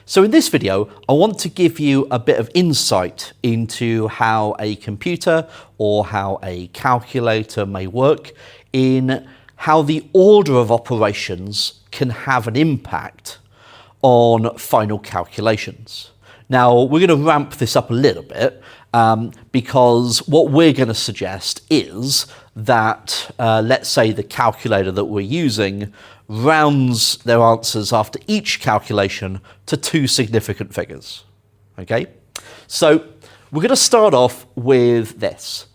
So in this video, I want to give you a bit of insight into how a computer or how a calculator may work, in how the order of operations can have an impact on final calculations. Now, we're going to ramp this up a little bit because what we're going to suggest is that, let's say the calculator that we're using rounds their answers after each calculation to two significant figures. Okay, so we're going to start off with this.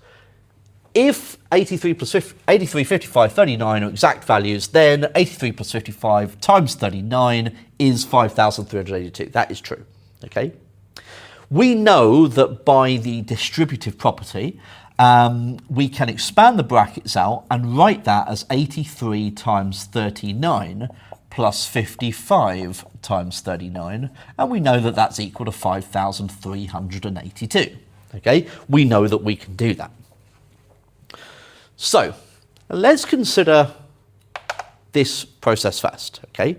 If 83 plus 83, 55, 39 are exact values, then 83 plus 55 times 39 is 5,382. That is true. Okay. We know that by the distributive property, we can expand the brackets out and write that as 83 times 39 plus 55 times 39. And we know that that's equal to 5,382. Okay. We know that we can do that. So let's consider this process first, okay?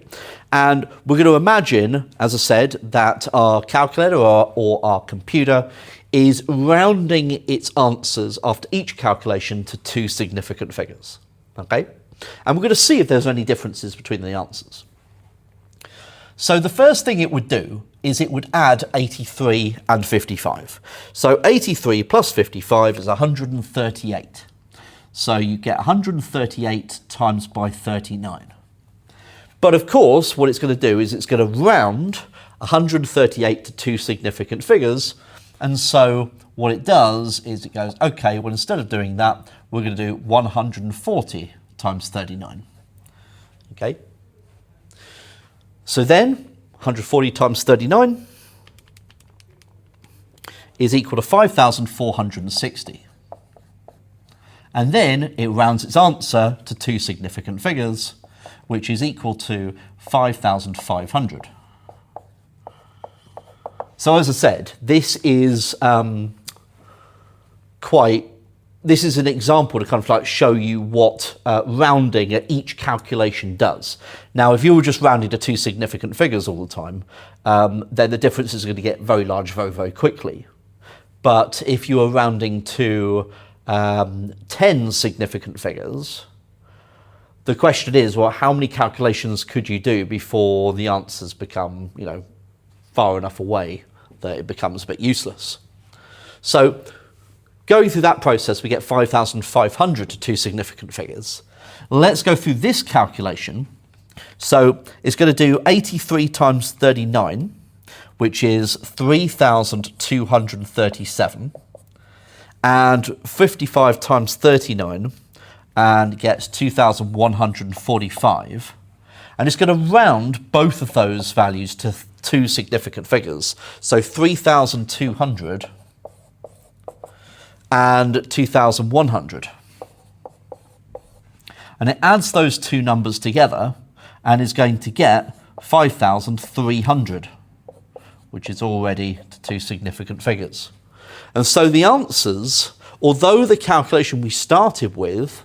And we're going to imagine, as I said, that our calculator or our computer is rounding its answers after each calculation to two significant figures, okay? And we're going to see if there's any differences between the answers. So the first thing it would do is it would add 83 and 55. So 83 plus 55 is 138. So you get 138 times by 39. But of course, what it's going to do is it's going to round 138 to two significant figures. And so what it does is it goes, okay, well, instead of doing that, we're going to do 140 times 39. Okay. So then 140 times 39 is equal to 5,460. And then it rounds its answer to two significant figures, which is equal to 5,500. So as I said, this is this is an example to kind of like show you what rounding at each calculation does. Now, if you were just rounding to two significant figures all the time, then the difference is going to get very large very, very quickly. But if you are rounding to 10 significant figures, the question is, well, how many calculations could you do before the answers become, far enough away that it becomes a bit useless? So going through that process, we get 5,500 to two significant figures. Let's go through this calculation. So it's going to do 83 times 39, which is 3,237. And 55 times 39 and gets 2,145. And it's going to round both of those values to two significant figures. So 3,200 and 2,100. And it adds those two numbers together and is going to get 5,300, which is already to two significant figures. And so the answers, although the calculation we started with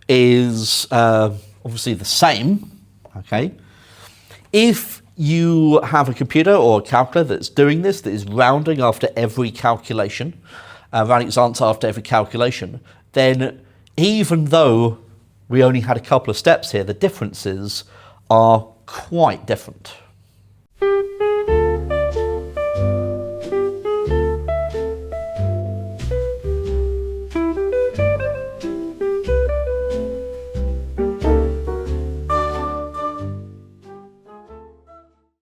is obviously the same, okay, if you have a computer or a calculator that's doing this, that is rounding after every calculation, rounding its answer after every calculation, then even though we only had a couple of steps here, the differences are quite different.